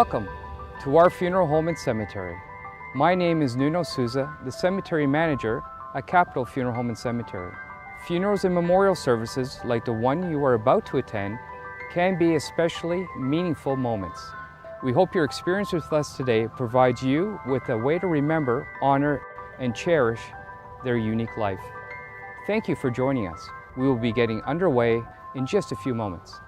Welcome to our funeral home and cemetery. My name is Nuno Souza, the cemetery manager at Capital Funeral Home and Cemetery. Funerals and memorial services like the one you are about to attend can be especially meaningful moments. We hope your experience with us today provides you with a way to remember, honor, and cherish their unique life. Thank you for joining us. We will be getting underway in just a few moments.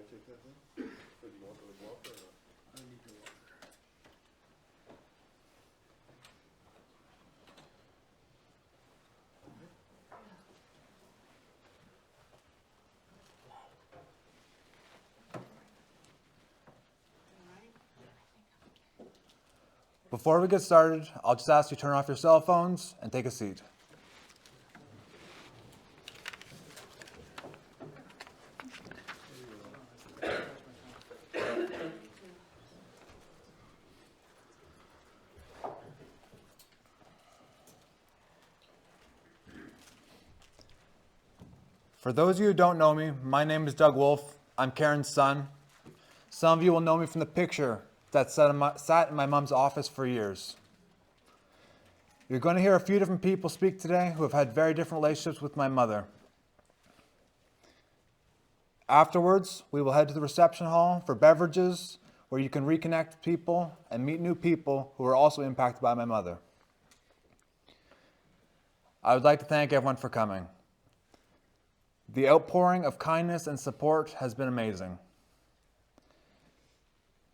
Take that then? Or do you want to walk or not? I need to walk. Before we get started, I'll just ask you to turn off your cell phones and take a seat. For those of you who don't know me, my name is Doug Wolfe. I'm Karen's son. Some of you will know me from the picture that sat in my mom's office for years. You're going to hear a few different people speak today who have had very different relationships with my mother. Afterwards, we will head to the reception hall for beverages where you can reconnect with people and meet new people who are also impacted by my mother. I would like to thank everyone for coming. The outpouring of kindness and support has been amazing.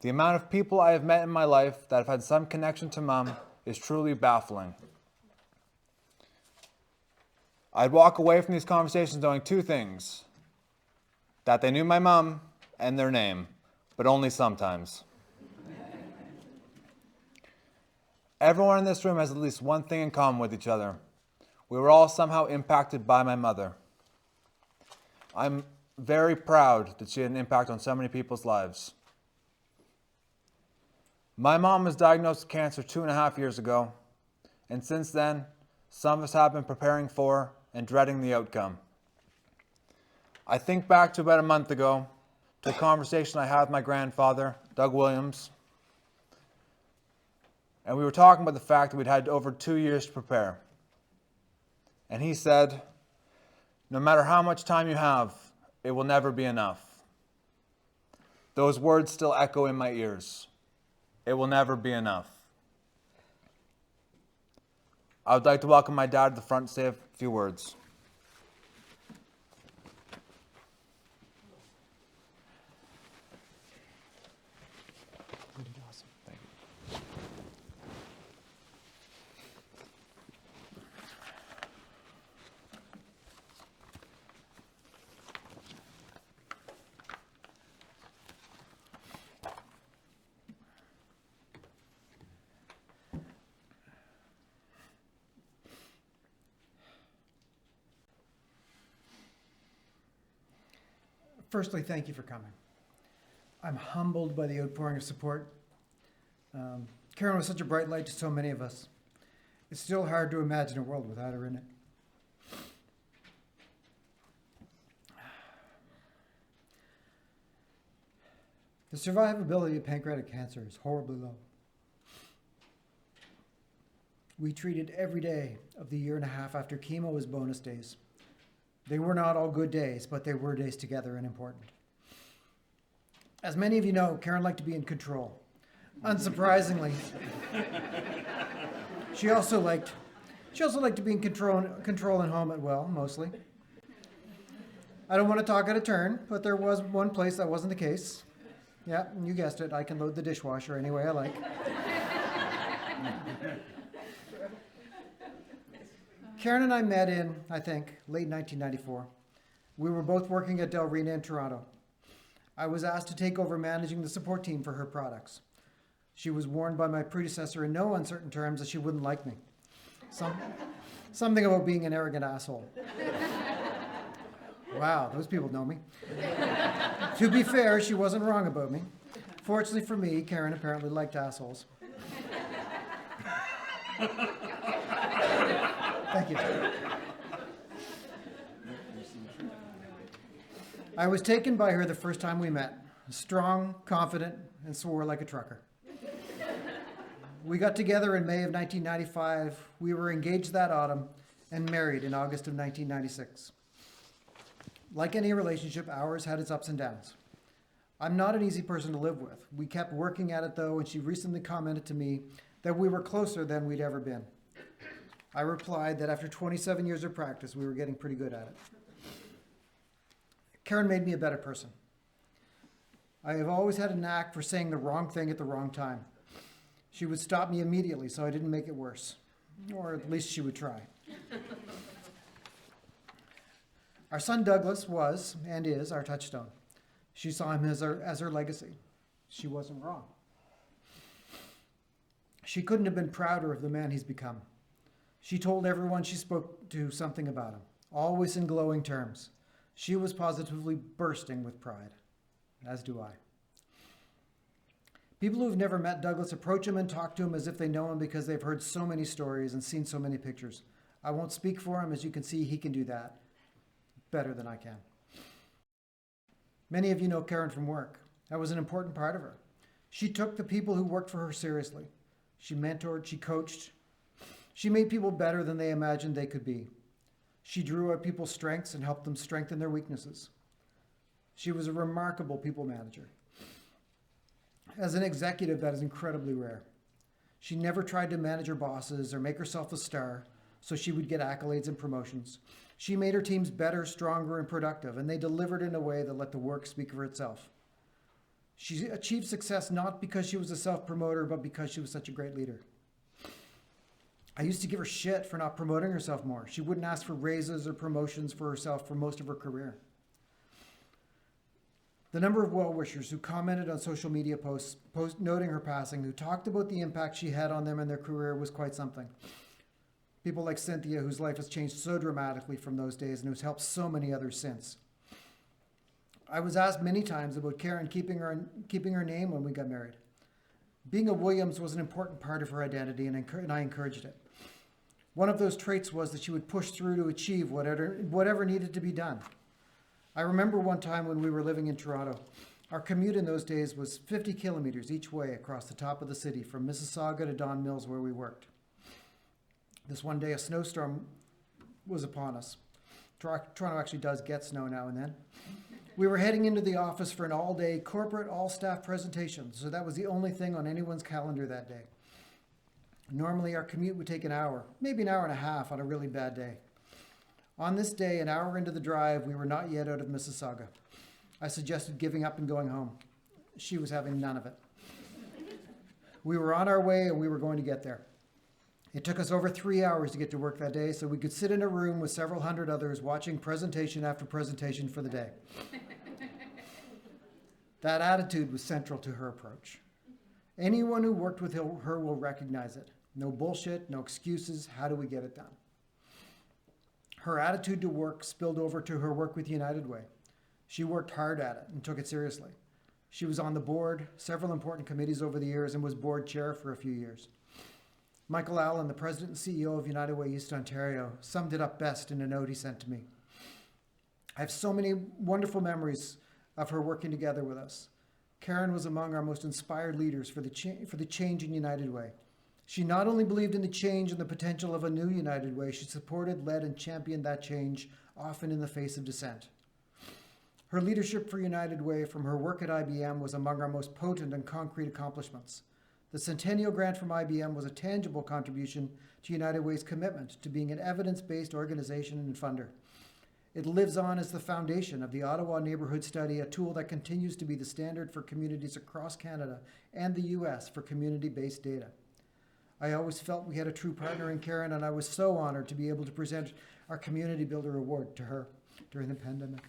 The amount of people I have met in my life that have had some connection to Mom is truly baffling. I'd walk away from these conversations knowing two things: that they knew my mom and their name, but only sometimes. Everyone in this room has at least one thing in common with each other. We were all somehow impacted by my mother. I'm very proud that she had an impact on so many people's lives. My mom was diagnosed with cancer 2.5 years ago, and since then, some of us have been preparing for and dreading the outcome. I think back to about a month ago, to a conversation I had with my grandfather, Doug Williams, and we were talking about the fact that we'd had over 2 years to prepare. And he said, "No matter how much time you have, it will never be enough." Those words still echo in my ears. It will never be enough. I would like to welcome my dad to the front to say a few words. Firstly, thank you for coming. I'm humbled by the outpouring of support. Karen was such a bright light to so many of us. It's still hard to imagine a world without her in it. The survivability of pancreatic cancer is horribly low. We treated every day of the year and a half after chemo as bonus days. They were not all good days, but they were days together and important. As many of you know, Karen liked to be in control. Unsurprisingly, she also liked to be in control and home at well, mostly. I don't want to talk out of turn, but there was one place that wasn't the case. Yeah, you guessed it. I can load the dishwasher any way I like. Karen and I met in, I think, late 1994. We were both working at Delrena in Toronto. I was asked to take over managing the support team for her products. She was warned by my predecessor in no uncertain terms that she wouldn't like me. Something about being an arrogant asshole. Wow, those people know me. To be fair, she wasn't wrong about me. Fortunately for me, Karen apparently liked assholes. Thank you. I was taken by her the first time we met. Strong, confident, and swore like a trucker. We got together in May of 1995. We were engaged that autumn and married in August of 1996. Like any relationship, ours had its ups and downs. I'm not an easy person to live with. We kept working at it though, and she recently commented to me that we were closer than we'd ever been. I replied that after 27 years of practice, we were getting pretty good at it. Karen made me a better person. I have always had a knack for saying the wrong thing at the wrong time. She would stop me immediately so I didn't make it worse, or at least she would try. Our son Douglas was, and is, our touchstone. She saw him as her legacy. She wasn't wrong. She couldn't have been prouder of the man he's become. She told everyone she spoke to something about him, always in glowing terms. She was positively bursting with pride, as do I. People who've never met Douglas approach him and talk to him as if they know him because they've heard so many stories and seen so many pictures. I won't speak for him. As you can see, he can do that better than I can. Many of you know Karen from work. That was an important part of her. She took the people who worked for her seriously. She mentored, she coached. She made people better than they imagined they could be. She drew out people's strengths and helped them strengthen their weaknesses. She was a remarkable people manager. As an executive, that is incredibly rare. She never tried to manage her bosses or make herself a star so she would get accolades and promotions. She made her teams better, stronger, and productive, and they delivered in a way that let the work speak for itself. She achieved success not because she was a self-promoter, but because she was such a great leader. I used to give her shit for not promoting herself more. She wouldn't ask for raises or promotions for herself for most of her career. The number of well-wishers who commented on social media posts noting her passing, who talked about the impact she had on them and their career, was quite something. People like Cynthia, whose life has changed so dramatically from those days and who's helped so many others since. I was asked many times about Karen keeping her name when we got married. Being a Williams was an important part of her identity, and I encouraged it. One of those traits was that she would push through to achieve whatever needed to be done. I remember one time when we were living in Toronto. Our commute in those days was 50 kilometers each way across the top of the city, from Mississauga to Don Mills, where we worked. This one day, a snowstorm was upon us. Toronto actually does get snow now and then. We were heading into the office for an all-day corporate, all-staff presentation, so that was the only thing on anyone's calendar that day. Normally, our commute would take an hour, maybe an hour and a half on a really bad day. On this day, an hour into the drive, we were not yet out of Mississauga. I suggested giving up and going home. She was having none of it. We were on our way, and we were going to get there. It took us over 3 hours to get to work that day, so we could sit in a room with several hundred others watching presentation after presentation for the day. That attitude was central to her approach. Anyone who worked with her will recognize it. No bullshit, no excuses. How do we get it done? Her attitude to work spilled over to her work with United Way. She worked hard at it and took it seriously. She was on the board, several important committees over the years, and was board chair for a few years. Michael Allen, the president and CEO of United Way East Ontario, summed it up best in a note he sent to me. I have so many wonderful memories of her working together with us. Karen was among our most inspired leaders for the change in United Way. She not only believed in the change and the potential of a new United Way, she supported, led, and championed that change, often in the face of dissent. Her leadership for United Way from her work at IBM was among our most potent and concrete accomplishments. The Centennial Grant from IBM was a tangible contribution to United Way's commitment to being an evidence-based organization and funder. It lives on as the foundation of the Ottawa Neighborhood Study, a tool that continues to be the standard for communities across Canada and the US for community-based data. I always felt we had a true partner in Karen, and I was so honored to be able to present our Community Builder Award to her during the pandemic.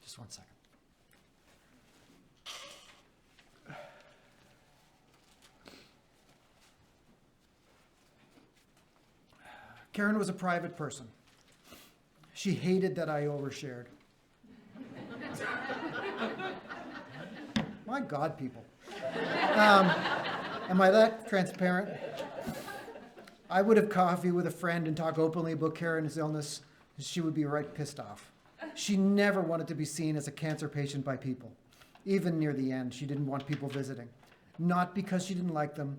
Just one second. Karen was a private person. She hated that I overshared. My God, people. Am I that transparent? I would have coffee with a friend and talk openly about Karen's illness, and she would be right pissed off. She never wanted to be seen as a cancer patient by people. Even near the end, she didn't want people visiting. Not because she didn't like them,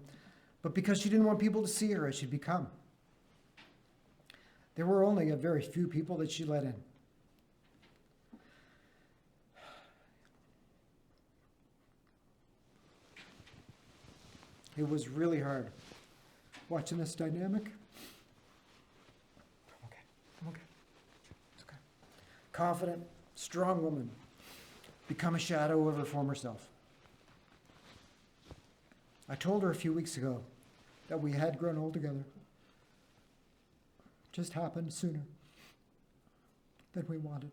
but because she didn't want people to see her as she'd become. There were only a very few people that she let in. It was really hard watching this dynamic. I'm okay. It's okay. Confident, strong woman become a shadow of her former self. I told her a few weeks ago that we had grown old together. Just happened sooner than we wanted.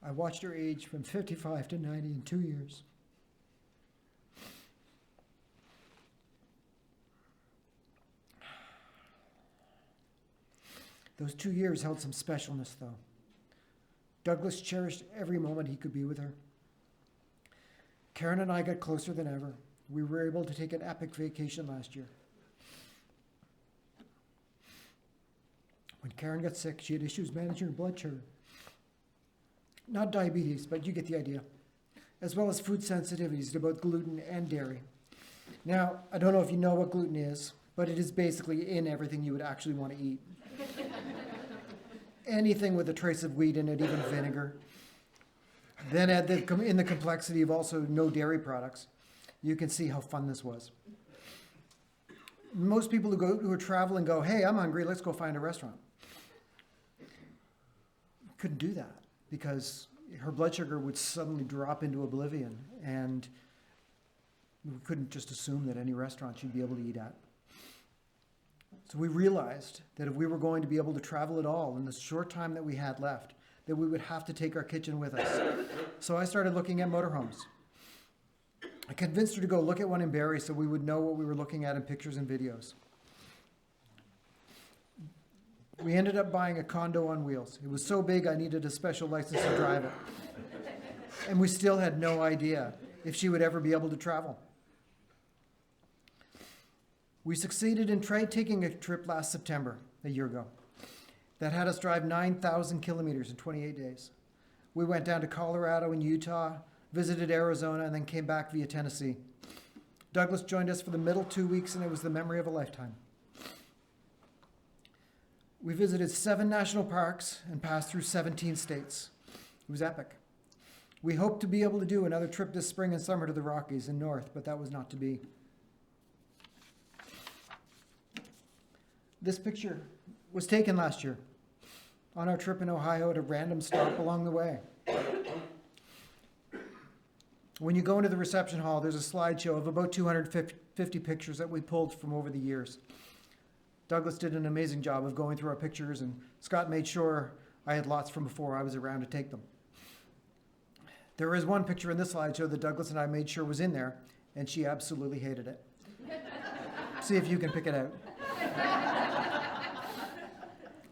I watched her age from 55 to 90 in 2 years. Those 2 years held some specialness, though. Douglas cherished every moment he could be with her. Karen and I got closer than ever. We were able to take an epic vacation last year. When Karen got sick, she had issues managing her blood sugar. Not diabetes, but you get the idea. As well as food sensitivities to both gluten and dairy. Now, I don't know if you know what gluten is, but it is basically in everything you would actually want to eat. Anything with a trace of wheat in it, even vinegar. Then add in the complexity of also no dairy products. You can see how fun this was. Most people who travel and go, hey, I'm hungry, let's go find a restaurant. Couldn't do that because her blood sugar would suddenly drop into oblivion, and we couldn't just assume that any restaurant she'd be able to eat at. So we realized that if we were going to be able to travel at all in the short time that we had left, that we would have to take our kitchen with us. So I started looking at motorhomes. I convinced her to go look at one in Barrie so we would know what we were looking at in pictures and videos. We ended up buying a condo on wheels. It was so big I needed a special license to drive it. And we still had no idea if she would ever be able to travel. We succeeded in taking a trip last September, a year ago, that had us drive 9,000 kilometers in 28 days. We went down to Colorado and Utah, visited Arizona, and then came back via Tennessee. Douglas joined us for the middle 2 weeks, and it was the memory of a lifetime. We visited 7 national parks and passed through 17 states. It was epic. We hoped to be able to do another trip this spring and summer to the Rockies and north, but that was not to be. This picture was taken last year on our trip in Ohio at a random stop along the way. When you go into the reception hall, there's a slideshow of about 250 pictures that we pulled from over the years. Douglas did an amazing job of going through our pictures, and Scott made sure I had lots from before I was around to take them. There is one picture in this slideshow that Douglas and I made sure was in there, and she absolutely hated it. See if you can pick it out.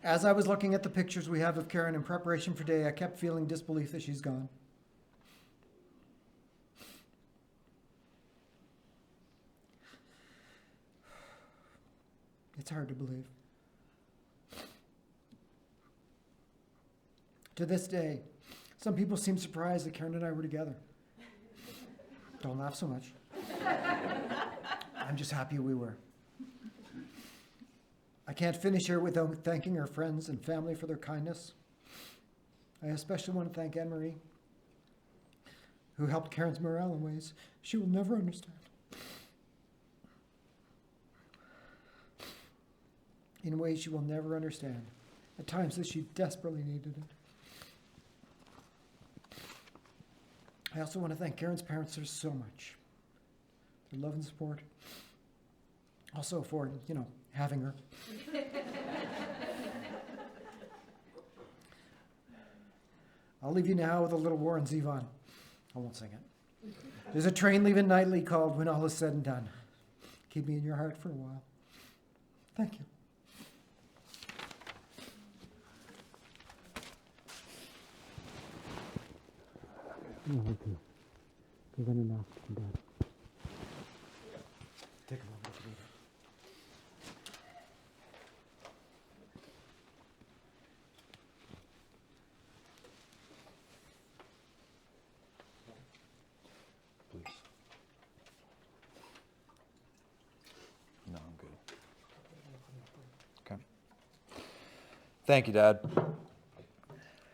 As I was looking at the pictures we have of Karen in preparation for today, I kept feeling disbelief that she's gone. It's hard to believe. To this day, some people seem surprised that Karen and I were together. Don't laugh so much. I'm just happy we were. I can't finish here without thanking our friends and family for their kindness. I especially want to thank Anne-Marie, who helped Karen's morale in ways she will never understand. In ways she will never understand, at times that she desperately needed it. I also want to thank Karen's parents for so much. Their love and support. Also for, having her. I'll leave you now with a little Warren Zevon. I won't sing it. There's a train leaving nightly called When All Is Said and Done. Keep me in your heart for a while. Thank you. You're gonna knock him down. Take a moment to read Please. No, I'm good. Okay. Thank you, Dad.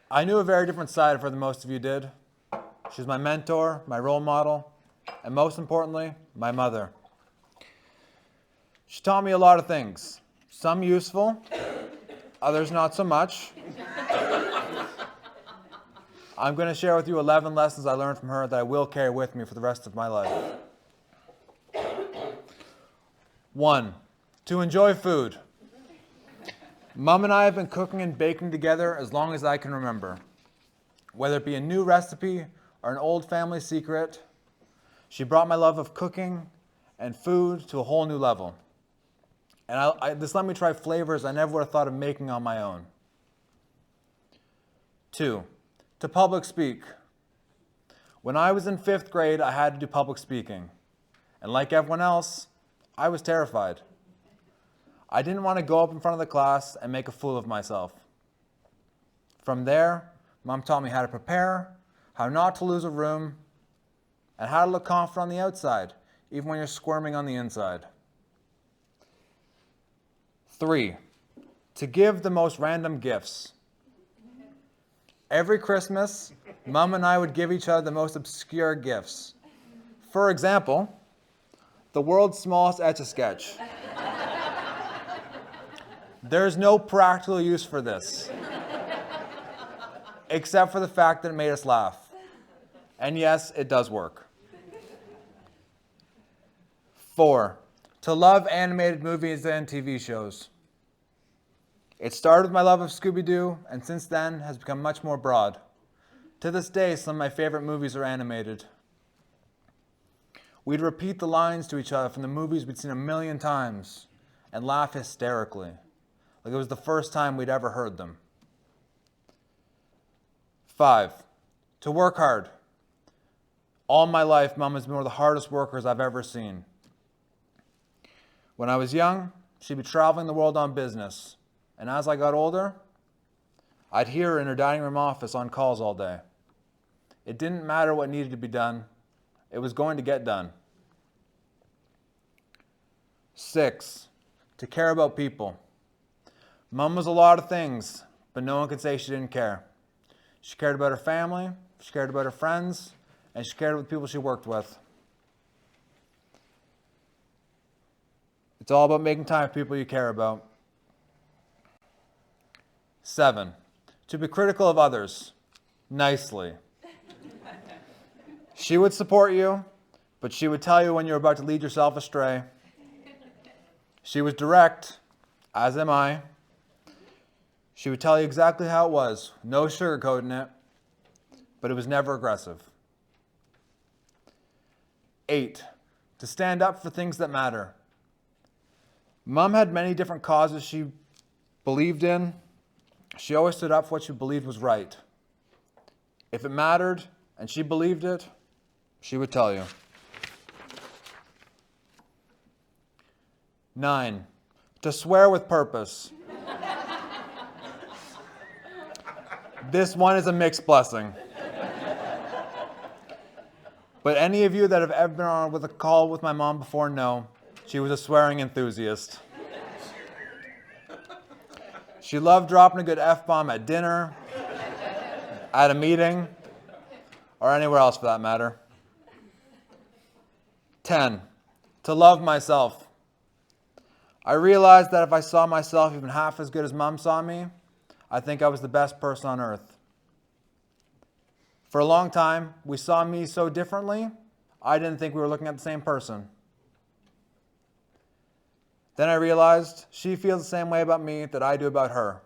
I knew a very different side of her than most of you did. She was my mentor, my role model, and most importantly, my mother. She taught me a lot of things, some useful, others not so much. I'm going to share with you 11 lessons I learned from her that I will carry with me for the rest of my life. 1, to enjoy food. Mom and I have been cooking and baking together as long as I can remember. Whether it be a new recipe or an old family secret, she brought my love of cooking and food to a whole new level. And this let me try flavors I never would have thought of making on my own. 2, to public speak. When I was in 5th grade, I had to do public speaking. And like everyone else, I was terrified. I didn't want to go up in front of the class and make a fool of myself. From there, Mom taught me how to prepare, how not to lose a room, and how to look confident on the outside, even when you're squirming on the inside. 3, to give the most random gifts. Every Christmas, Mom and I would give each other the most obscure gifts. For example, the world's smallest Etch-a-Sketch. There's no practical use for this, except for the fact that it made us laugh. And yes, it does work. 4, to love animated movies and TV shows. It started with my love of Scooby-Doo, and since then has become much more broad. To this day, some of my favorite movies are animated. We'd repeat the lines to each other from the movies we'd seen a million times and laugh hysterically, like it was the first time we'd ever heard them. 5, to work hard. All my life, Mom has been one of the hardest workers I've ever seen. When I was young, she'd be traveling the world on business. And as I got older, I'd hear her in her dining room office on calls all day. It didn't matter what needed to be done. It was going to get done. 6, to care about people. Mom was a lot of things, but no one could say she didn't care. She cared about her family, she cared about her friends, and she cared about the people she worked with. It's all about making time for people you care about. 7, to be critical of others, nicely. She would support you, but she would tell you when you're about to lead yourself astray. She was direct, as am I. She would tell you exactly how it was, no sugarcoating it, but it was never aggressive. 8, to stand up for things that matter. Mom had many different causes she believed in. She always stood up for what she believed was right. If it mattered and she believed it, she would tell you. 9, to swear with purpose. This one is a mixed blessing. But any of you that have ever been on with a call with my mom before know she was a swearing enthusiast. She loved dropping a good F-bomb at dinner, at a meeting, or anywhere else for that matter. 10, to love myself. I realized that if I saw myself even half as good as Mom saw me, I think I was the best person on earth. For a long time, we saw me so differently, I didn't think we were looking at the same person. Then I realized she feels the same way about me that I do about her.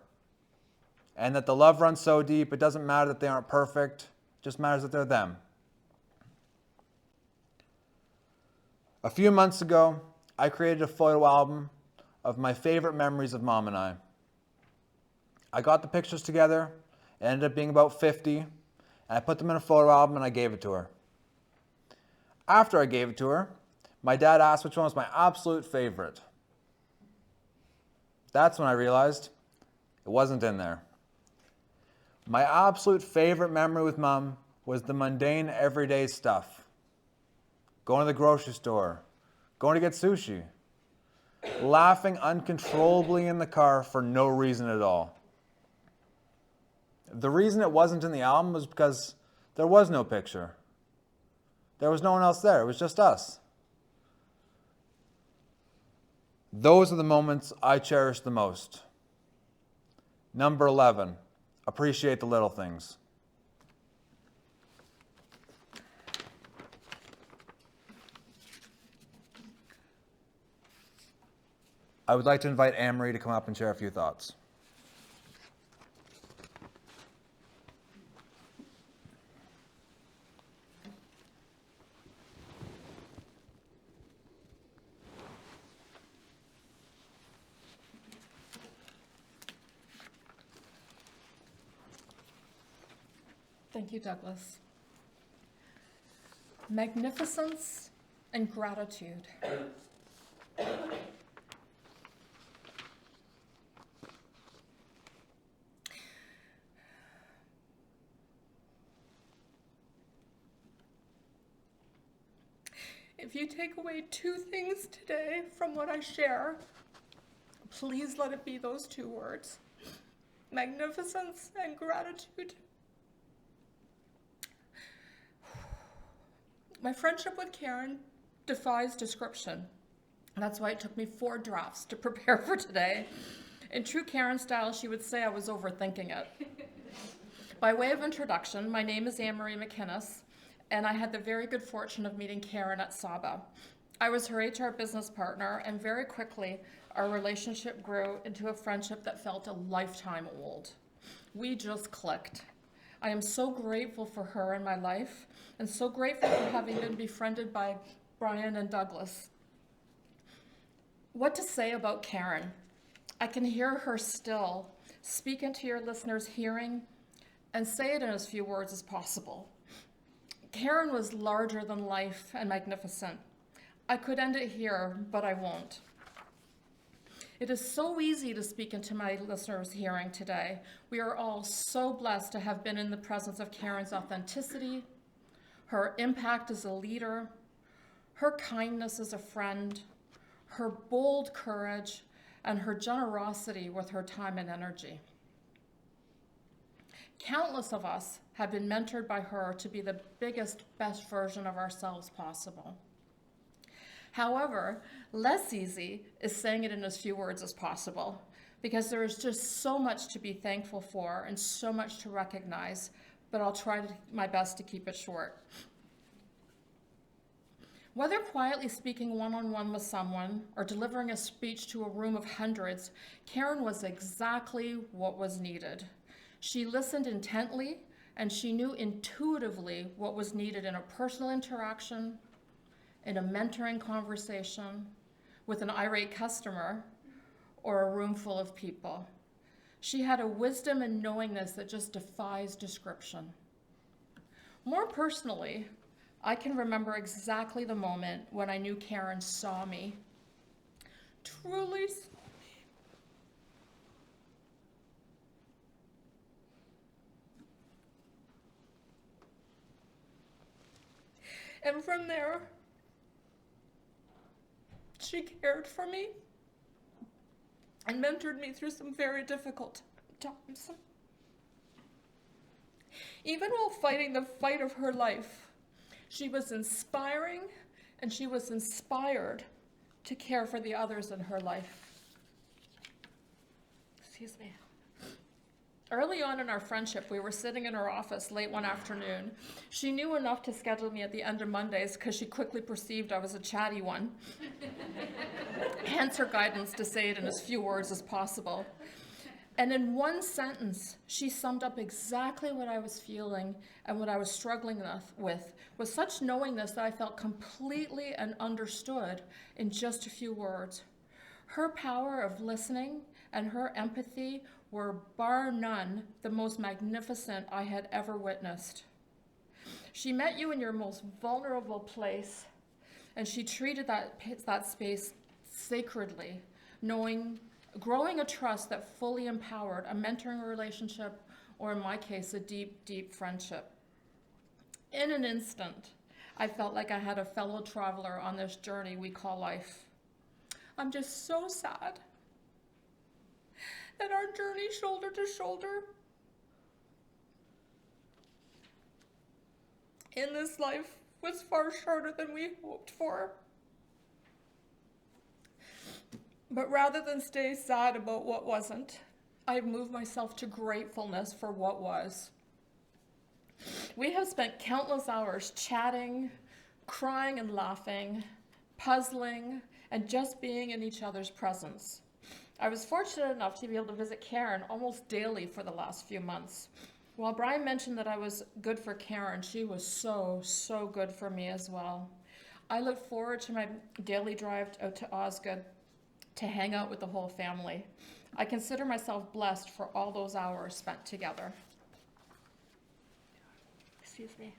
And that the love runs so deep, it doesn't matter that they aren't perfect, it just matters that they're them. A few months ago, I created a photo album of my favorite memories of Mom and I. I got the pictures together, it ended up being about 50, and I put them in a photo album and I gave it to her. After I gave it to her, my dad asked which one was my absolute favorite. That's when I realized it wasn't in there. My absolute favorite memory with Mom was the mundane, everyday stuff. Going to the grocery store, going to get sushi, laughing uncontrollably in the car for no reason at all. The reason it wasn't in the album was because there was no picture. There was no one else there. It was just us. Those are the moments I cherish the most. Number 11, appreciate the little things. I would like to invite Anne-Marie to come up and share a few thoughts. Thank you, Douglas. Magnificence and gratitude. If you take away two things today from what I share, please let it be those two words: magnificence and gratitude. My friendship with Karen defies description. That's why it took me 4 drafts to prepare for today. In true Karen style, she would say I was overthinking it. By way of introduction, my name is Anne-Marie McInnes, and I had the very good fortune of meeting Karen at Saba. I was her HR business partner, and very quickly, our relationship grew into a friendship that felt a lifetime old. We just clicked. I am so grateful for her in my life, and so grateful for having been befriended by Brian and Douglas. What to say about Karen? I can hear her still speak into your listeners' hearing and say it in as few words as possible. Karen was larger than life and magnificent. I could end it here, but I won't. It is so easy to speak into my listeners' hearing today. We are all so blessed to have been in the presence of Karen's authenticity, her impact as a leader, her kindness as a friend, her bold courage, and her generosity with her time and energy. Countless of us have been mentored by her to be the biggest, best version of ourselves possible. However, less easy is saying it in as few words as possible, because there is just so much to be thankful for and so much to recognize, but I'll try my best to keep it short. Whether quietly speaking one-on-one with someone or delivering a speech to a room of hundreds, Karen was exactly what was needed. She listened intently, and she knew intuitively what was needed in a personal interaction, in a mentoring conversation, with an irate customer, or a room full of people. She had a wisdom and knowingness that just defies description. More personally, I can remember exactly the moment when I knew Karen saw me, truly saw me. And from there, she cared for me and mentored me through some very difficult times. Even while fighting the fight of her life, she was inspiring and she was inspired to care for the others in her life. Excuse me. Early on in our friendship, we were sitting in her office late one afternoon. She knew enough to schedule me at the end of Mondays because she quickly perceived I was a chatty one. Hence her guidance to say it in as few words as possible. And in one sentence, she summed up exactly what I was feeling and what I was struggling with such knowingness that I felt completely and understood in just a few words. Her power of listening and her empathy were bar none the most magnificent I had ever witnessed. She met you in your most vulnerable place, and she treated that space sacredly, growing a trust that fully empowered a mentoring relationship, or in my case, a deep, deep friendship. In an instant, I felt like I had a fellow traveler on this journey we call life. I'm just so sad that our journey shoulder to shoulder in this life was far shorter than we hoped for. But rather than stay sad about what wasn't, I've moved myself to gratefulness for what was. We have spent countless hours chatting, crying and laughing, puzzling, and just being in each other's presence. I was fortunate enough to be able to visit Karen almost daily for the last few months. While Brian mentioned that I was good for Karen, she was so, so good for me as well. I look forward to my daily drive out to Osgood to hang out with the whole family. I consider myself blessed for all those hours spent together. Excuse me.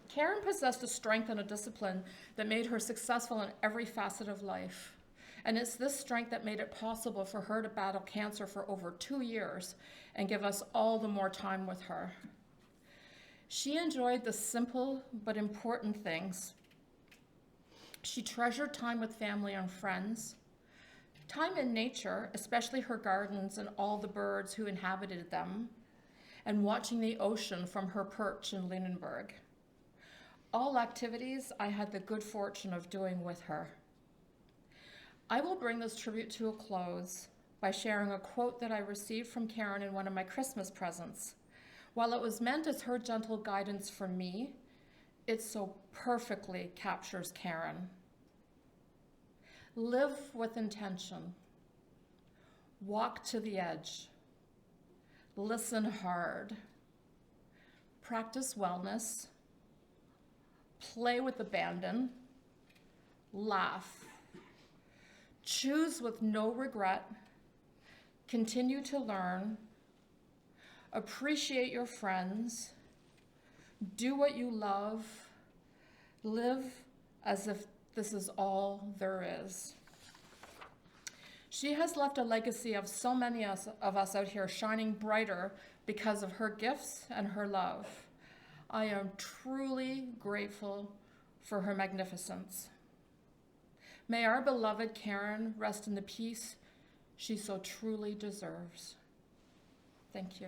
Karen possessed a strength and a discipline that made her successful in every facet of life. And it's this strength that made it possible for her to battle cancer for over 2 years and give us all the more time with her. She enjoyed the simple but important things. She treasured time with family and friends, time in nature, especially her gardens and all the birds who inhabited them, and watching the ocean from her perch in Lunenburg. All activities I had the good fortune of doing with her. I will bring this tribute to a close by sharing a quote that I received from Karen in one of my Christmas presents. While it was meant as her gentle guidance for me, it so perfectly captures Karen. Live with intention. Walk to the edge. Listen hard. Practice wellness. Play with abandon. Laugh. Choose with no regret. Continue to learn. Appreciate your friends. Do what you love. Live as if this is all there is. She has left a legacy of so many of us out here shining brighter because of her gifts and her love. I am truly grateful for her magnificence. May our beloved Karen rest in the peace she so truly deserves. Thank you.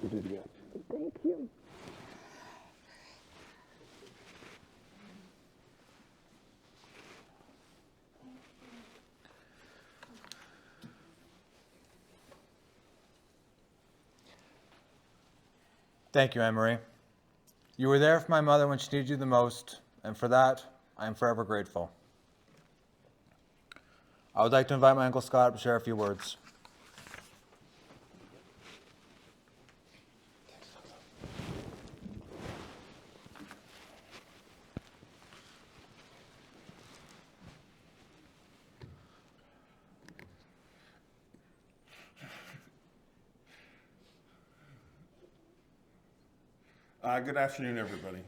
You did it again. Thank you. Thank you, Anne-Marie. You were there for my mother when she needed you the most, and for that, I am forever grateful. I would like to invite my Uncle Scott to share a few words. Good afternoon, everybody.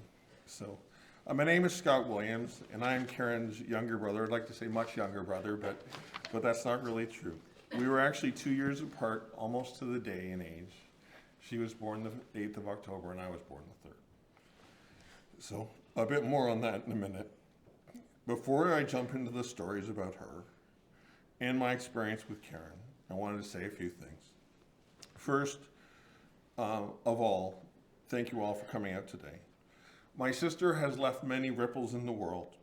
My name is Scott Williams, and I am Karen's younger brother. I'd like to say much younger brother, but that's not really true. We were actually 2 years apart, almost to the day in age. She was born the 8th of October, and I was born the 3rd. So a bit more on that in a minute. Before I jump into the stories about her and my experience with Karen, I wanted to say a few things. First, of all, thank you all for coming out today. My sister has left many ripples in the world,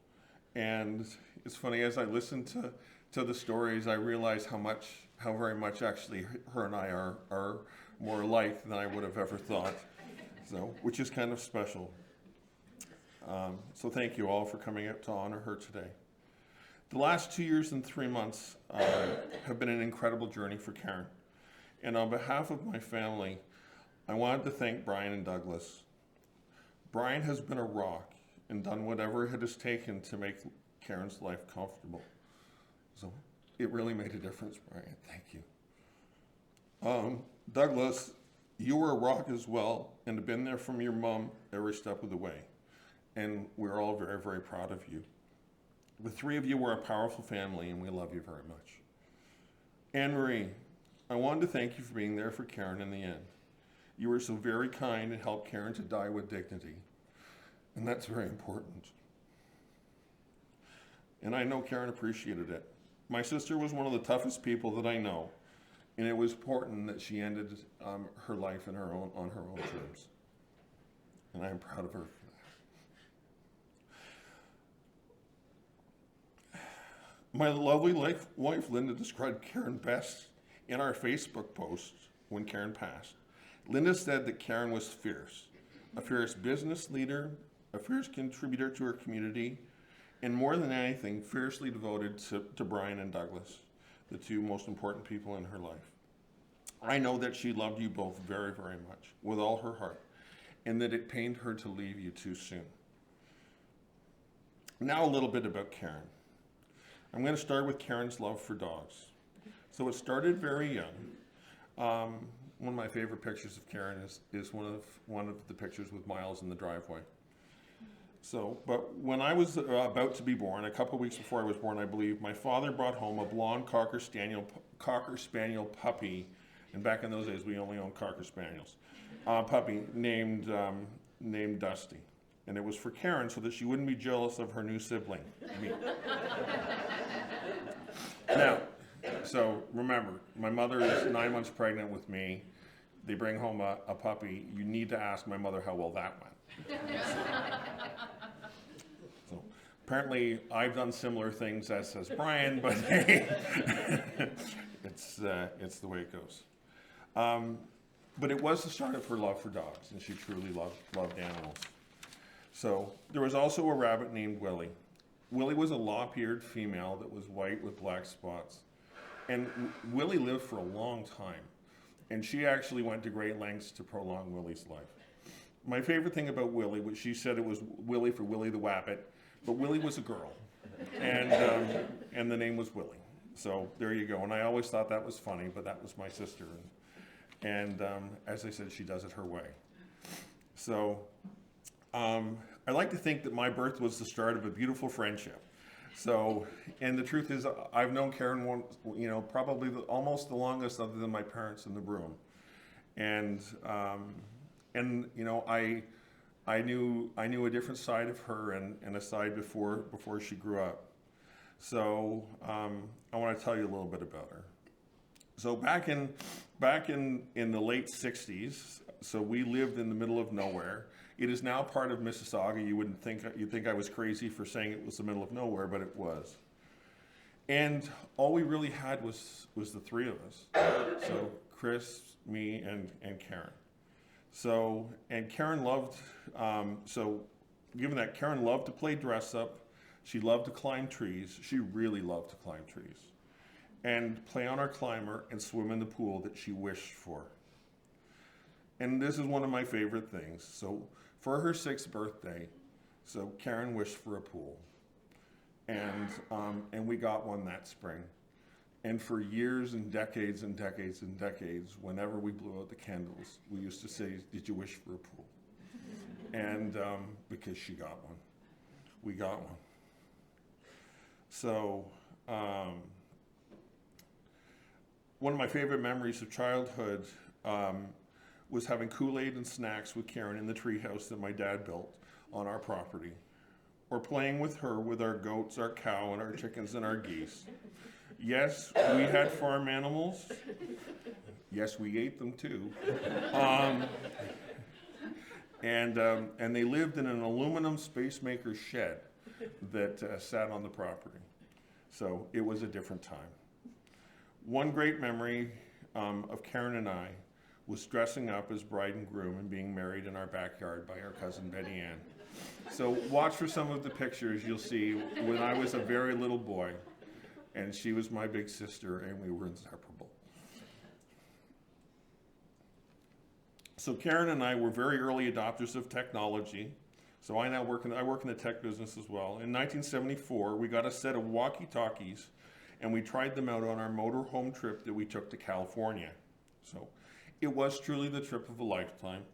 and it's funny, as I listen to the stories, I realize how very much actually her and I are more alike than I would have ever thought, so, which is kind of special. So thank you all for coming out to honor her today. The last 2 years and 3 months have been an incredible journey for Karen. And on behalf of my family, I wanted to thank Brian and Douglas. Brian has been a rock and done whatever it has taken to make Karen's life comfortable. So it really made a difference, Brian. Thank you. Douglas, you were a rock as well and have been there from your mom every step of the way. And we're all very, very proud of you. The three of you were a powerful family, and we love you very much. Anne-Marie, I wanted to thank you for being there for Karen in the end. You were so very kind and helped Karen to die with dignity, and that's very important. And I know Karen appreciated it. My sister was one of the toughest people that I know, and it was important that she ended her life on her own terms. And I am proud of her. My lovely wife, Linda, described Karen best in our Facebook post when Karen passed. Linda said that Karen was fierce, a fierce business leader, a fierce contributor to her community, and more than anything, fiercely devoted to Brian and Douglas, the two most important people in her life. I know that she loved you both very, very much, with all her heart, and that it pained her to leave you too soon. Now a little bit about Karen. I'm going to start with Karen's love for dogs. So it started very young. One of my favorite pictures of Karen is one of the pictures with Miles in the driveway. So, but when I was about to be born, a couple weeks before I was born, I believe, my father brought home a blonde Cocker Spaniel puppy, and back in those days we only owned Cocker Spaniels, puppy named Dusty. And it was for Karen so that she wouldn't be jealous of her new sibling, me. Now, so remember, my mother is 9 months pregnant with me. They bring home a puppy. You need to ask my mother how well that went. So apparently I've done similar things as says Brian, but it's the way it goes. But it was the start of her love for dogs, and she truly loved animals. So there was also a rabbit named Willie. Willie was a lop-eared female that was white with black spots. And Willie lived for a long time. And she actually went to great lengths to prolong Willie's life. My favorite thing about Willie was she said it was Willie for Willie the Wappet, but Willie was a girl. And the name was Willie. So there you go. And I always thought that was funny, but that was my sister. And as I said, she does it her way. So I like to think that my birth was the start of a beautiful friendship. So, and the truth is, I've known Karen, probably almost the longest, other than my parents in the room. And I knew a different side of her and a side before she grew up. So I want to tell you a little bit about her. So back in the late 60s, so we lived in the middle of nowhere. It is now part of Mississauga. You'd think I was crazy for saying it was the middle of nowhere, but it was. And all we really had was the three of us. So Chris, me, and Karen. So, and Karen loved, given that Karen loved to play dress up, she loved to climb trees. She really loved to climb trees. And play on our climber and swim in the pool that she wished for. And this is one of my favorite things. So for her 6th birthday, so Karen wished for a pool. And we got one that spring. And for years and decades and decades and decades, whenever we blew out the candles, we used to say, "Did you wish for a pool?" And because she got one. We got one. So One of my favorite memories of childhood was having Kool-Aid and snacks with Karen in the treehouse that my dad built on our property, or playing with her with our goats, our cow, and our chickens and our geese. Yes, we had farm animals. Yes, we ate them too. And they lived in an aluminum space maker shed that sat on the property. So it was a different time. One great memory of Karen and I was dressing up as bride and groom and being married in our backyard by our cousin Betty Ann. So watch for some of the pictures you'll see when I was a very little boy and she was my big sister and we were inseparable. So Karen and I were very early adopters of technology. So I work in the tech business as well. In 1974, we got a set of walkie-talkies and we tried them out on our motorhome trip that we took to California. So it was truly the trip of a lifetime.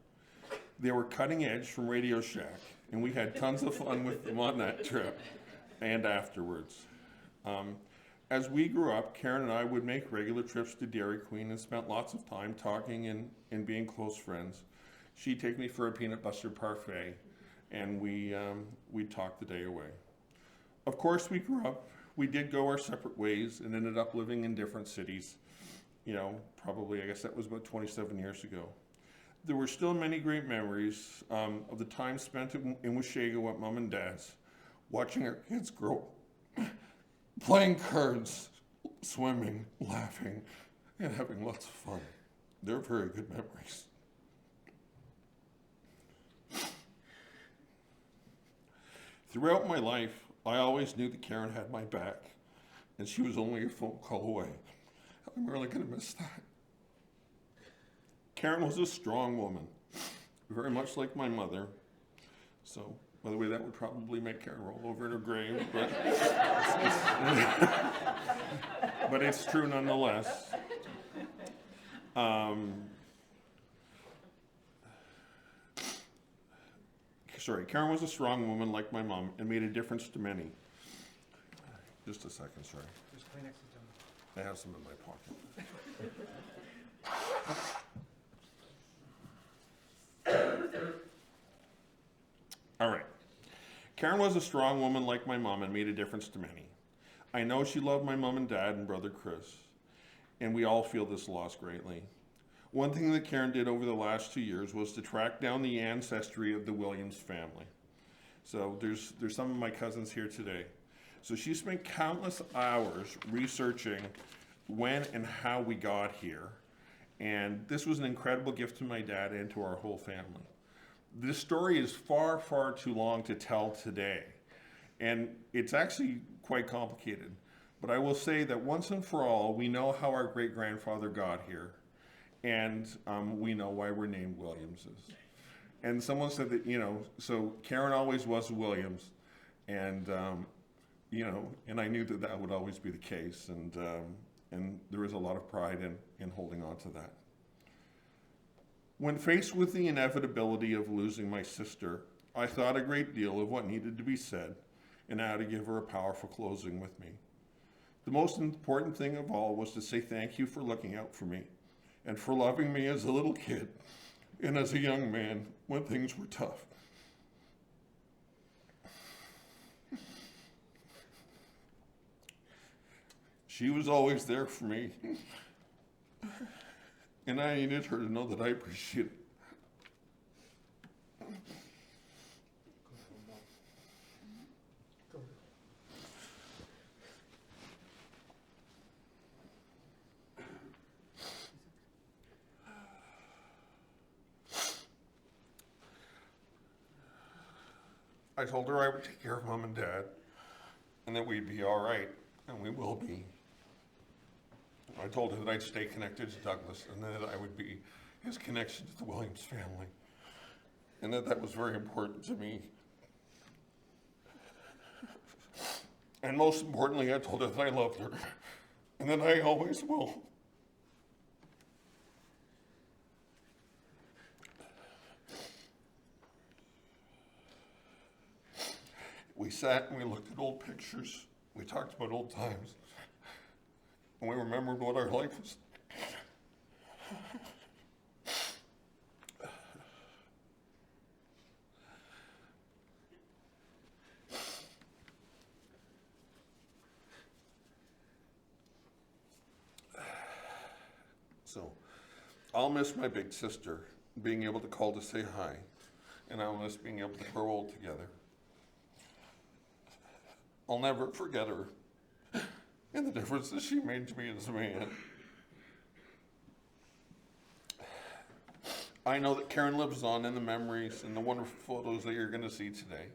They were cutting edge from Radio Shack, and we had tons of fun with them on that trip and afterwards. As we grew up, Karen and I would make regular trips to Dairy Queen and spent lots of time talking and being close friends. She'd take me for a peanut butter parfait, and we'd talk the day away. Of course, we grew up. We did go our separate ways and ended up living in different cities. You know, probably, I guess that was about 27 years ago. There were still many great memories of the time spent in Washago at Mom and Dad's, watching our kids grow, playing cards, swimming, laughing, and having lots of fun. They're very good memories. Throughout my life, I always knew that Karen had my back, and she was only a phone call away. I'm really going to miss that. Karen was a strong woman, very much like my mother. So, by the way, that would probably make Karen roll over in her grave, but it's true nonetheless. Karen was a strong woman like my mom and made a difference to many. Just a second, sorry. There's Kleenex at them. I have some in my pocket. All right. Karen was a strong woman like my mom and made a difference to many. I know she loved my mom and dad and brother Chris, and we all feel this loss greatly. One thing that Karen did over the last 2 years was to track down the ancestry of the Williams family. So there's some of my cousins here today. So she spent countless hours researching when and how we got here. And this was an incredible gift to my dad and to our whole family. This story is far, far too long to tell today. And it's actually quite complicated. But I will say that once and for all, we know how our great-grandfather got here. And we know why we're named Williamses. And someone said that, so Karen always was Williams. And, and I knew that that would always be the case. And there is a lot of pride in holding on to that. When faced with the inevitability of losing my sister, I thought a great deal of what needed to be said and how to give her a powerful closing with me. The most important thing of all was to say thank you for looking out for me and for loving me as a little kid and as a young man when things were tough. She was always there for me, and I needed her to know that I appreciate it. I told her I would take care of Mom and Dad, and that we'd be all right, and we will be. I told her that I'd stay connected to Douglas, and that I would be his connection to the Williams family, and that was very important to me. And most importantly, I told her that I loved her, and that I always will. We sat and we looked at old pictures. We talked about old times. And we remembered what our life was like. So, I'll miss my big sister, being able to call to say hi, and I'll miss being able to grow old together. I'll never forget her and the difference that she made to me as a man. I know that Karen lives on in the memories and the wonderful photos that you're going to see today.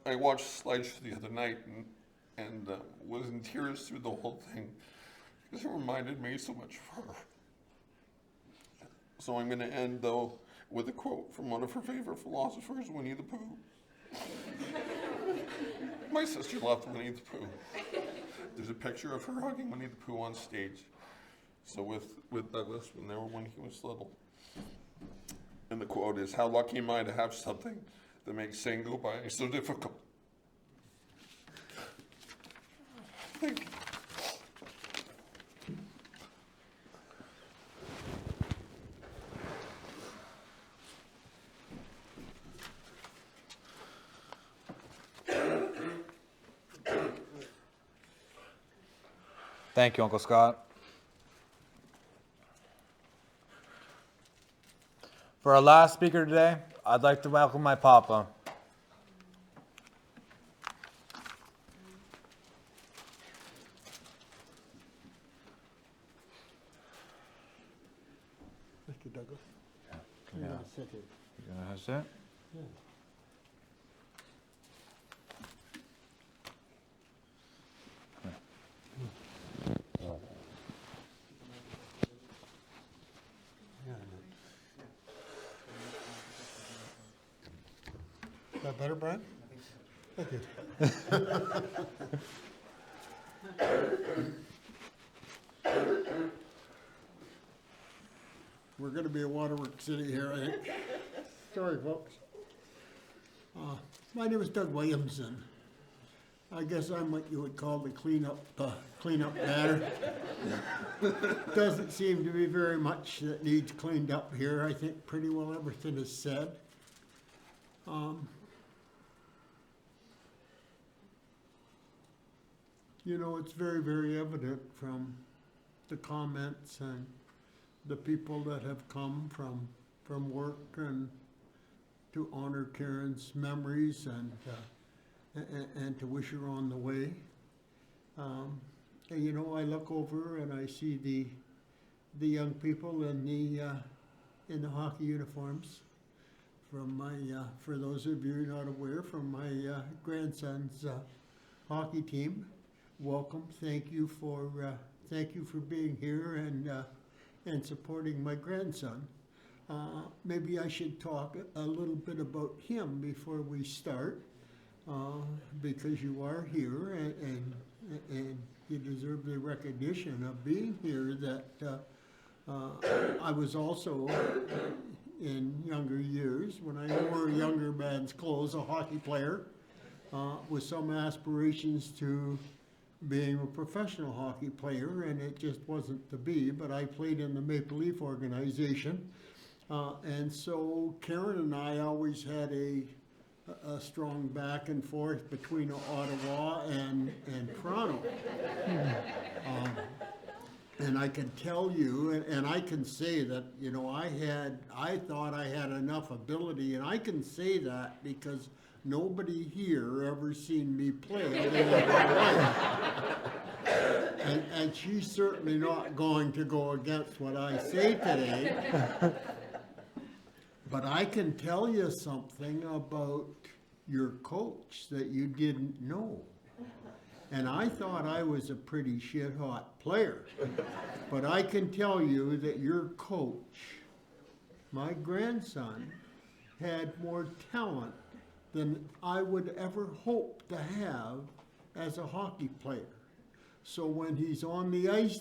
I watched the slideshow the other night and was in tears through the whole thing because it reminded me so much of her. So I'm going to end, though, with a quote from one of her favorite philosophers, Winnie the Pooh. My sister loved Winnie the Pooh. There's a picture of her hugging Winnie the Pooh on stage. So with Douglas when he was little. And the quote is, "How lucky am I to have something that makes saying goodbye so difficult." Thank you. Thank you, Uncle Scott. For our last speaker today, I'd like to welcome my papa. Thank you, Douglas. Yeah. You're gonna sit here. You gonna sit? Yeah. Is that better, Brian? Thank you. We're going to be a waterworks city here, I think. Sorry, folks. My name is Doug Williamson. I guess I'm what you would call the cleanup batter. Doesn't seem to be very much that needs cleaned up here. I think pretty well everything is said. You know, it's very, very evident from the comments and the people that have come from work and to honor Karen's memories and to wish her on the way. And you know, I look over and I see the young people in the hockey uniforms from my for those of you not aware, from my grandson's hockey team. Welcome. Thank you for being here and supporting my grandson. Maybe I should talk a little bit about him before we start, because you are here and you deserve the recognition of being here. That I was also in younger years, when I wore a younger man's clothes, a hockey player with some aspirations to being a professional hockey player, and it just wasn't to be, but I played in the Maple Leaf organization. And so Karen and I always had a strong back and forth between Ottawa and Toronto. And I can tell you, and I can say that, you know, I thought I had enough ability, and I can say that because nobody here ever seen me play other than my wife. And she's certainly not going to go against what I say today. But I can tell you something about your coach that you didn't know. And I thought I was a pretty shit-hot player. But I can tell you that your coach, my grandson, had more talent than I would ever hope to have as a hockey player. So when he's on the ice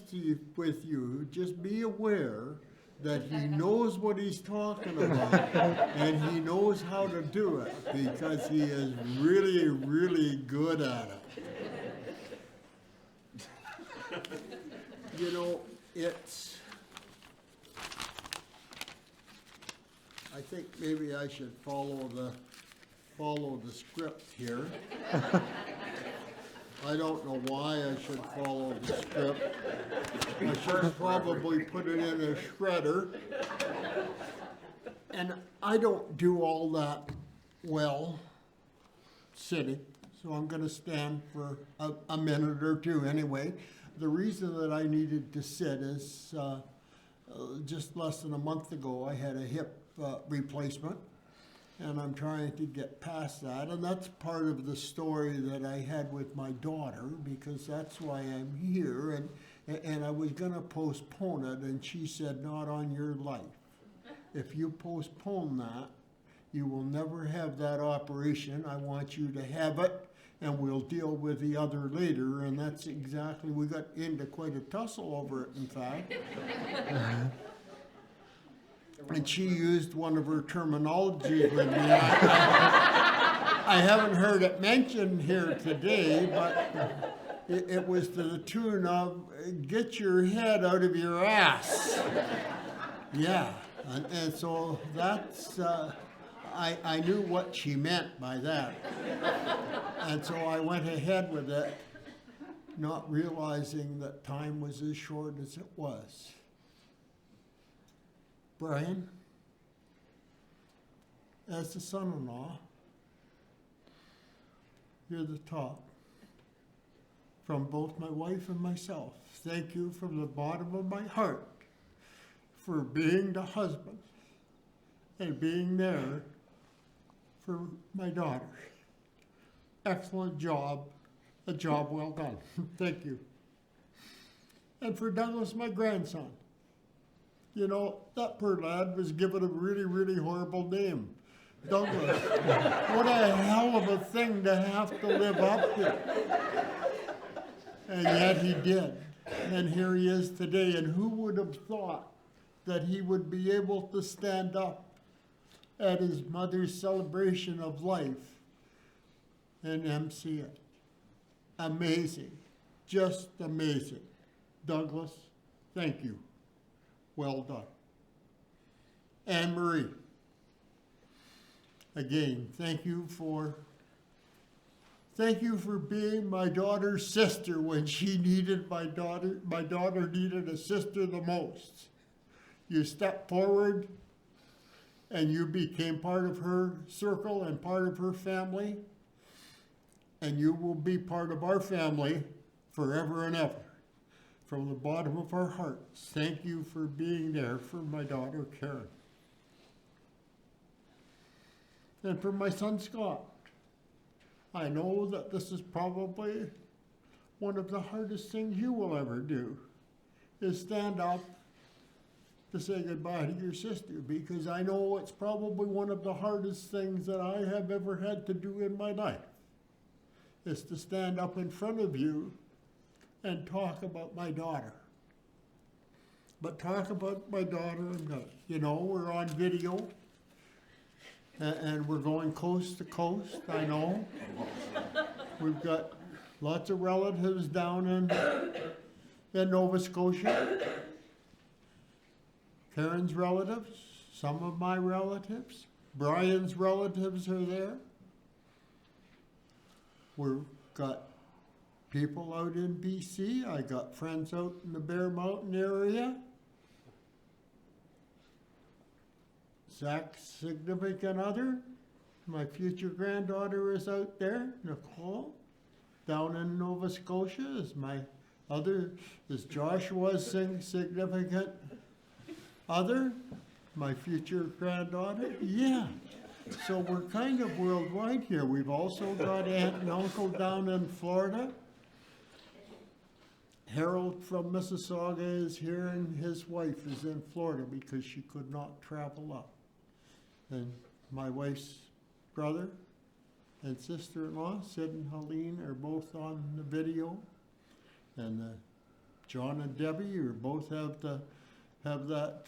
with you, just be aware that he knows what he's talking about and he knows how to do it, because he is really, really good at it. You know, it's I think maybe I should follow the script here. I don't know why I should follow the script. I should probably put it in a shredder. And I don't do all that well sitting, so I'm going to stand for a minute or two anyway. The reason that I needed to sit is just less than a month ago I had a hip replacement, and I'm trying to get past that, and that's part of the story that I had with my daughter, because that's why I'm here, and I was going to postpone it, and she said, not on your life. If you postpone that, you will never have that operation. I want you to have it, and we'll deal with the other later. And that's exactly, we got into quite a tussle over it, in fact. And she used one of her terminologies with me. I haven't heard it mentioned here today, but it was to the tune of, get your head out of your ass. Yeah. And so that's, I knew what she meant by that. And so I went ahead with it, not realizing that time was as short as it was. Brian, as the son-in-law, you're the top. From both my wife and myself, thank you from the bottom of my heart for being the husband and being there for my daughter. Excellent job, a job well done. Thank you. And for Douglas, my grandson. You know, that poor lad was given a really, really horrible name. Douglas. What a hell of a thing to have to live up to. And yet he did. And here he is today. And who would have thought that he would be able to stand up at his mother's celebration of life and MC it? Amazing. Just amazing. Douglas, thank you. Well done. Anne Marie, again, thank you for being my daughter's sister when she needed my daughter needed a sister the most. You stepped forward and you became part of her circle and part of her family, and you will be part of our family forever and ever. From the bottom of our hearts, thank you for being there for my daughter, Karen. And for my son, Scott. I know that this is probably one of the hardest things you will ever do, is stand up to say goodbye to your sister, because I know it's probably one of the hardest things that I have ever had to do in my life, is to stand up in front of you and talk about my daughter. But talk about my daughter, you know, we're on video, and we're going coast to coast, I know. We've got lots of relatives down in Nova Scotia. Karen's relatives, some of my relatives, Brian's relatives are there. We've got people out in BC. I got friends out in the Bear Mountain area. Zach's significant other, my future granddaughter, is out there, Nicole. Down in Nova Scotia is Joshua's significant other, my future granddaughter. Yeah. So we're kind of worldwide here. We've also got aunt and uncle down in Florida. Harold from Mississauga is here, and his wife is in Florida because she could not travel up. And my wife's brother and sister-in-law, Sid and Helene, are both on the video. And John and Debbie both have that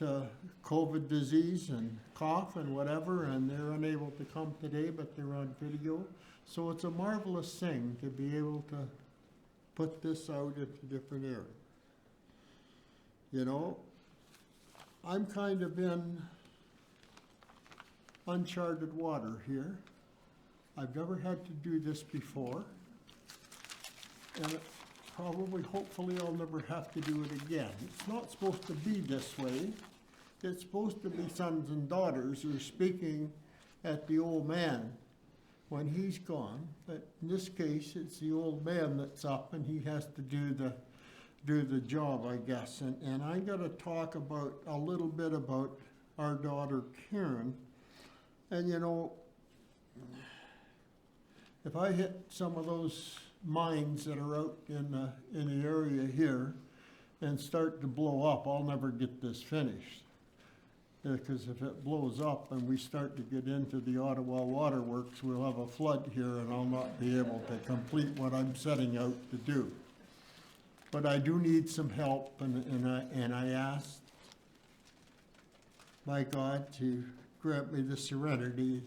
COVID disease and cough and whatever, and they're unable to come today, but they're on video. So it's a marvelous thing to be able to put this out into different areas. You know, I'm kind of in uncharted water here. I've never had to do this before. And probably, hopefully, I'll never have to do it again. It's not supposed to be this way. It's supposed to be sons and daughters who are speaking at the old man when he's gone. But in this case, it's the old man that's up and he has to do the job, I guess. And I got to talk about a little bit about our daughter Karen. And you know, if I hit some of those mines that are out in the area here and start to blow up, I'll never get this finished. Because if it blows up and we start to get into the Ottawa Waterworks, we'll have a flood here and I'll not be able to complete what I'm setting out to do. But I do need some help, and I asked my God to grant me the serenity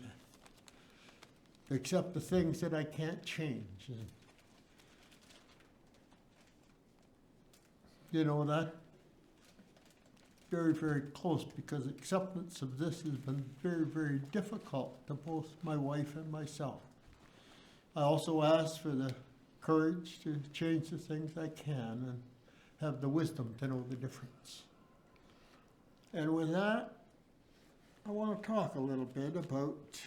to accept the things that I can't change. And, you know, that very, very close, because acceptance of this has been very, very difficult to both my wife and myself. I also ask for the courage to change the things I can and have the wisdom to know the difference. And with that, I want to talk a little bit about,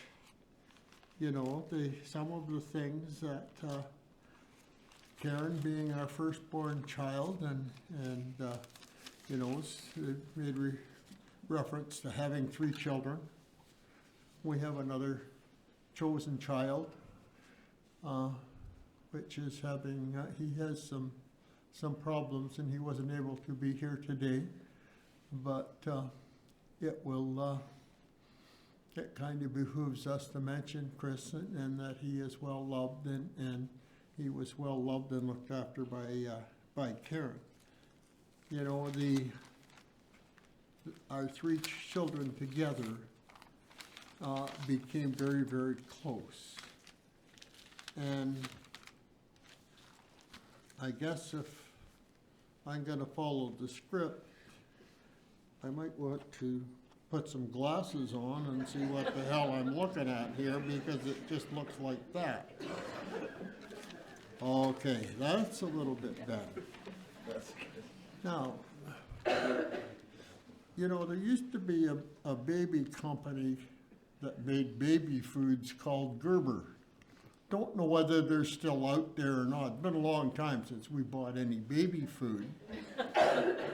you know, some of the things that Karen, being our firstborn child, and you know, made reference to having 3 children. We have another chosen child, which is having, he has some problems and he wasn't able to be here today, but it kind of behooves us to mention Chris and that he is well loved, and he was well loved and looked after by Karen. You know, our 3 children together became very, very close. And I guess if I'm going to follow the script, I might want to put some glasses on and see what the hell I'm looking at here, because it just looks like that. Okay, that's a little bit better. Now, you know, there used to be a baby company that made baby foods called Gerber. Don't know whether they're still out there or not. It's been a long time since we bought any baby food.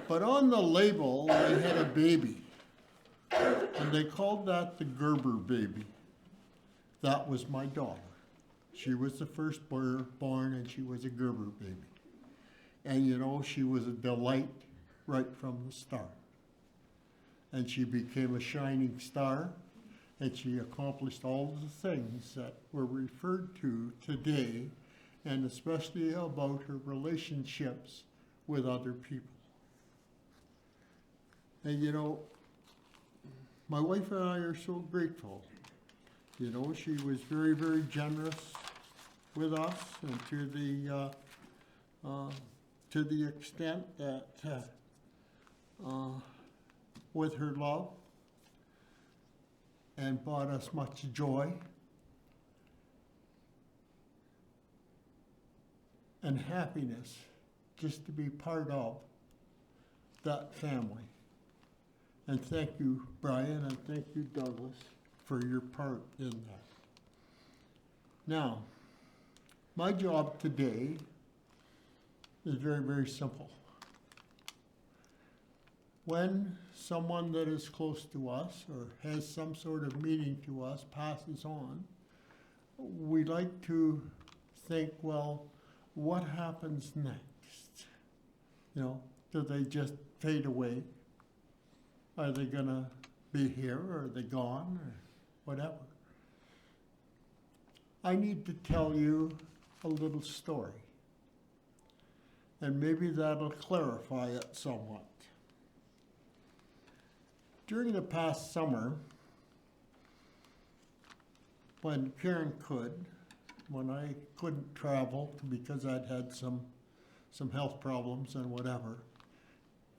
But on the label, they had a baby. And they called that the Gerber baby. That was my daughter. She was the first born, and she was a Gerber baby. And you know, she was a delight right from the start. And she became a shining star, and she accomplished all the things that were referred to today, and especially about her relationships with other people. And you know, my wife and I are so grateful. You know, she was very, very generous with us, and to the extent that with her love, and brought us much joy and happiness just to be part of that family. And thank you, Brian, and thank you, Douglas, for your part in that. Now, my job today is very, very simple. When someone that is close to us or has some sort of meaning to us passes on, we like to think, well, what happens next? You know, do they just fade away? Are they gonna be here, or are they gone, or whatever? I need to tell you a little story, and maybe that'll clarify it somewhat. During the past summer, when Karen when I couldn't travel because I'd had some health problems and whatever,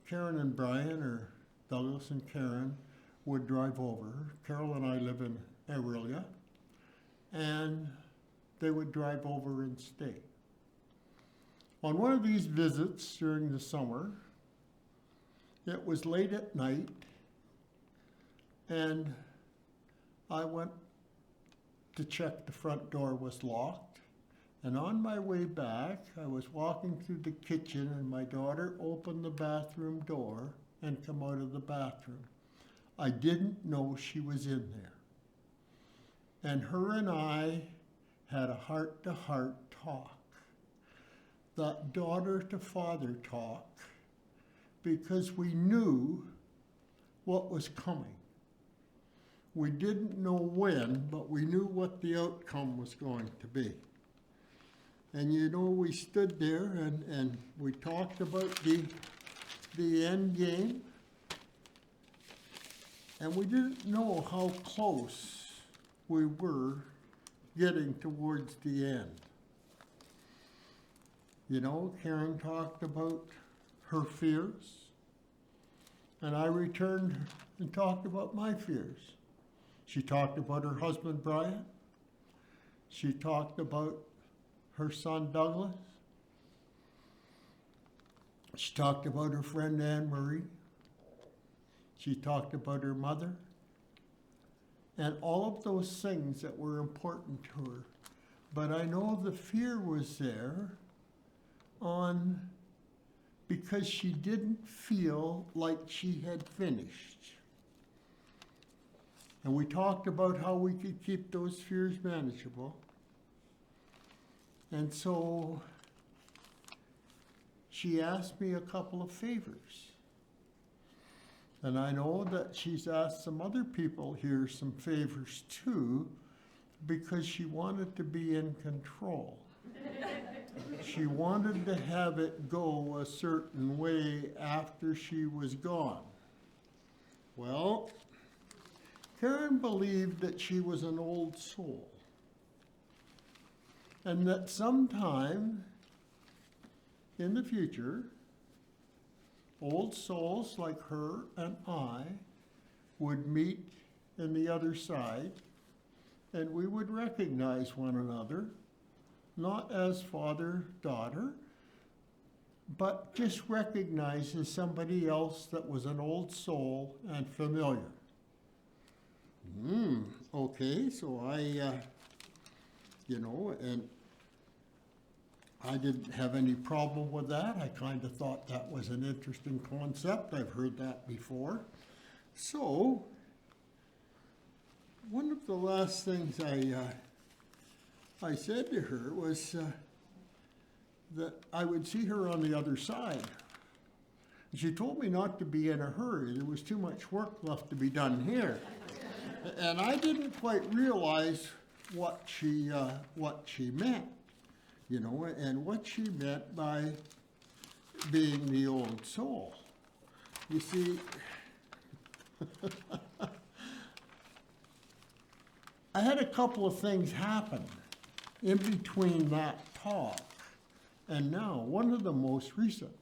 Karen and Brian, or Douglas and Karen, would drive over. Carol and I live in area, and they would drive over and stay. On one of these visits during the summer, it was late at night, and I went to check the front door was locked. And on my way back, I was walking through the kitchen, and my daughter opened the bathroom door and come out of the bathroom. I didn't know she was in there. And her and I had a heart-to-heart talk, that daughter-to-father talk, because we knew what was coming. We didn't know when, but we knew what the outcome was going to be. And you know, we stood there and we talked about the end game, and we didn't know how close we were getting towards the end. You know, Karen talked about her fears, and I returned and talked about my fears. She talked about her husband, Brian. She talked about her son, Douglas. She talked about her friend, Anne Marie. She talked about her mother. And all of those things that were important to her. But I know the fear was there because she didn't feel like she had finished. And we talked about how we could keep those fears manageable. And so she asked me a couple of favors. And I know that she's asked some other people here some favors too, because she wanted to be in control. She wanted to have it go a certain way after she was gone. Well, Karen believed that she was an old soul, and that sometime in the future, old souls like her and I would meet in the other side, and we would recognize one another, not as father-daughter, but just recognize as somebody else that was an old soul and familiar. Okay, so and I didn't have any problem with that. I kind of thought that was an interesting concept. I've heard that before. So, one of the last things I said to her was that I would see her on the other side. She told me not to be in a hurry. There was too much work left to be done here. And I didn't quite realize what she meant, you know, and what she meant by being the old soul. You see, I had a couple of things happen in between that talk and now. One of the most recent.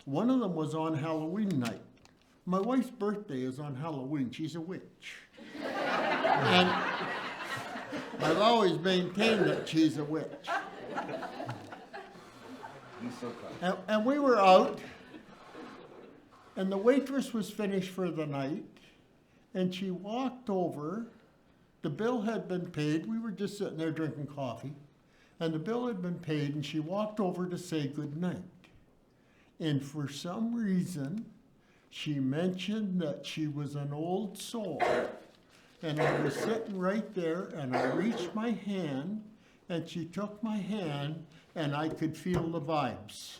One of them was on Halloween night. My wife's birthday is on Halloween. She's a witch. And I've always maintained that she's a witch. And we were out, and the waitress was finished for the night, and she walked over. The bill had been paid. We were just sitting there drinking coffee, and the bill had been paid, and she walked over to say goodnight. And for some reason, she mentioned that she was an old soul. And I was sitting right there, and I reached my hand, and she took my hand, and I could feel the vibes.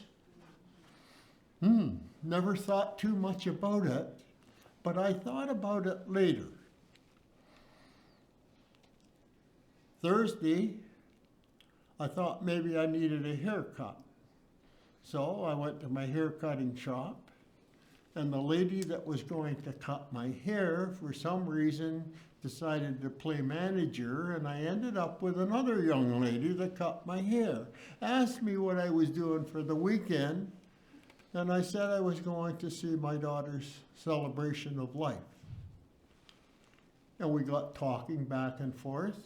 Never thought too much about it, but I thought about it later. Thursday, I thought maybe I needed a haircut. So I went to my hair cutting shop, and the lady that was going to cut my hair, for some reason, decided to play manager, and I ended up with another young lady that cut my hair. Asked me what I was doing for the weekend, and I said I was going to see my daughter's celebration of life. And we got talking back and forth.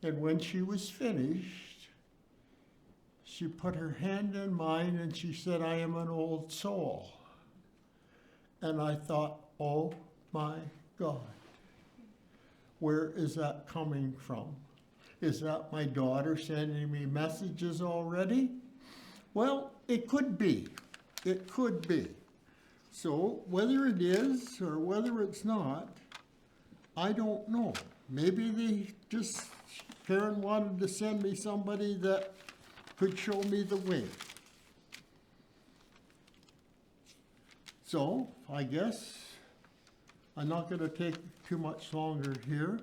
And when she was finished, she put her hand in mine and she said, "I am an old soul." And I thought, oh my God, where is that coming from? Is that my daughter sending me messages already? Well, it could be. It could be. So whether it is or whether it's not, I don't know. Maybe Karen wanted to send me somebody that could show me the way. So I guess I'm not going to take too much longer here.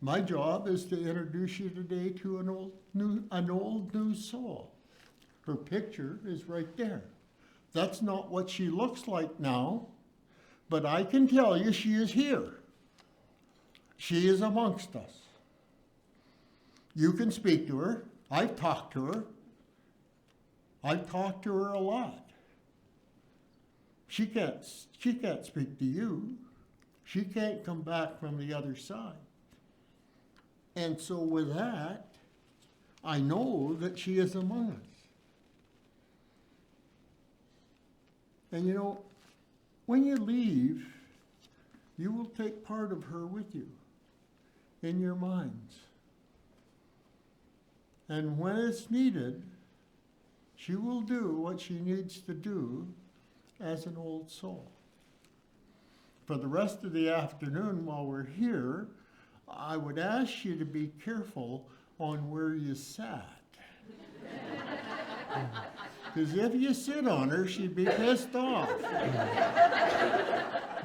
My job is to introduce you today to an old new soul. Her picture is right there. That's not what she looks like now, but I can tell you she is here. She is amongst us. You can speak to her. I've talked to her. I've talked to her a lot. She can't speak to you. She can't come back from the other side. And so with that, I know that she is among us. And you know, when you leave, you will take part of her with you in your minds. And when it's needed, she will do what she needs to do as an old soul. For the rest of the afternoon while we're here, I would ask you to be careful on where you sat. Because if you sit on her, she'd be pissed off.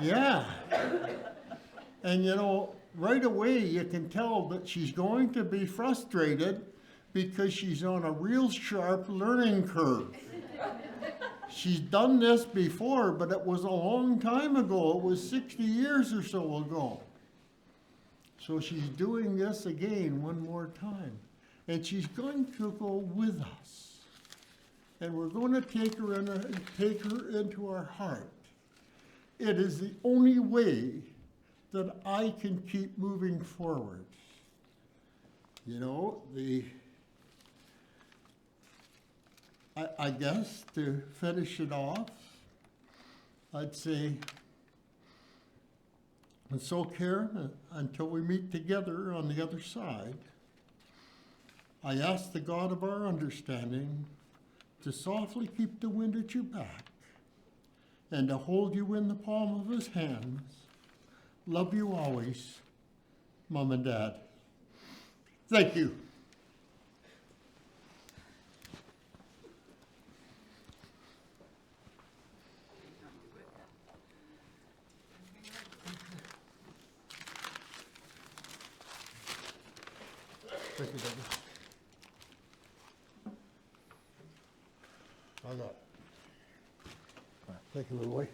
Yeah. And you know, right away you can tell that she's going to be frustrated because she's on a real sharp learning curve. She's done this before, but it was a long time ago. It was 60 years or so ago. So she's doing this again one more time. And she's going to go with us. And we're going to take her into our heart. It is the only way that I can keep moving forward. You know, I guess to finish it off, I'd say, and so Karen, until we meet together on the other side, I ask the God of our understanding to softly keep the wind at your back and to hold you in the palm of his hands. Love you always, Mom and Dad. Thank you. Thank you, Debbie. How's that? Thank you, little boy.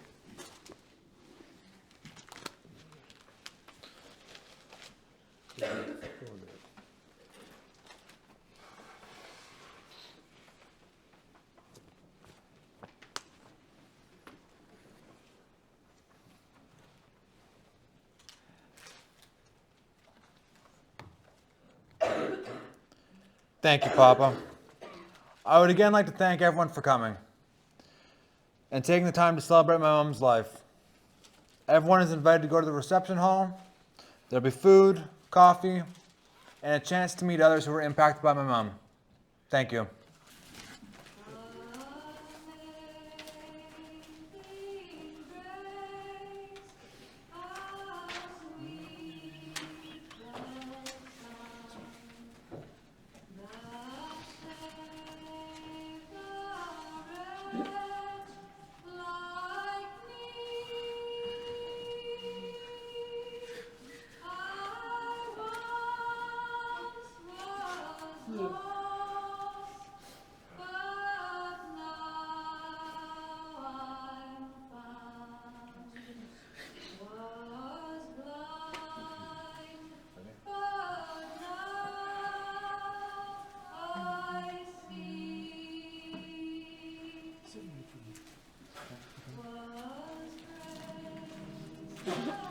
Thank you, Papa. I would again like to thank everyone for coming and taking the time to celebrate my mom's life. Everyone is invited to go to the reception hall. There'll be food, coffee, and a chance to meet others who were impacted by my mom. Thank you. Was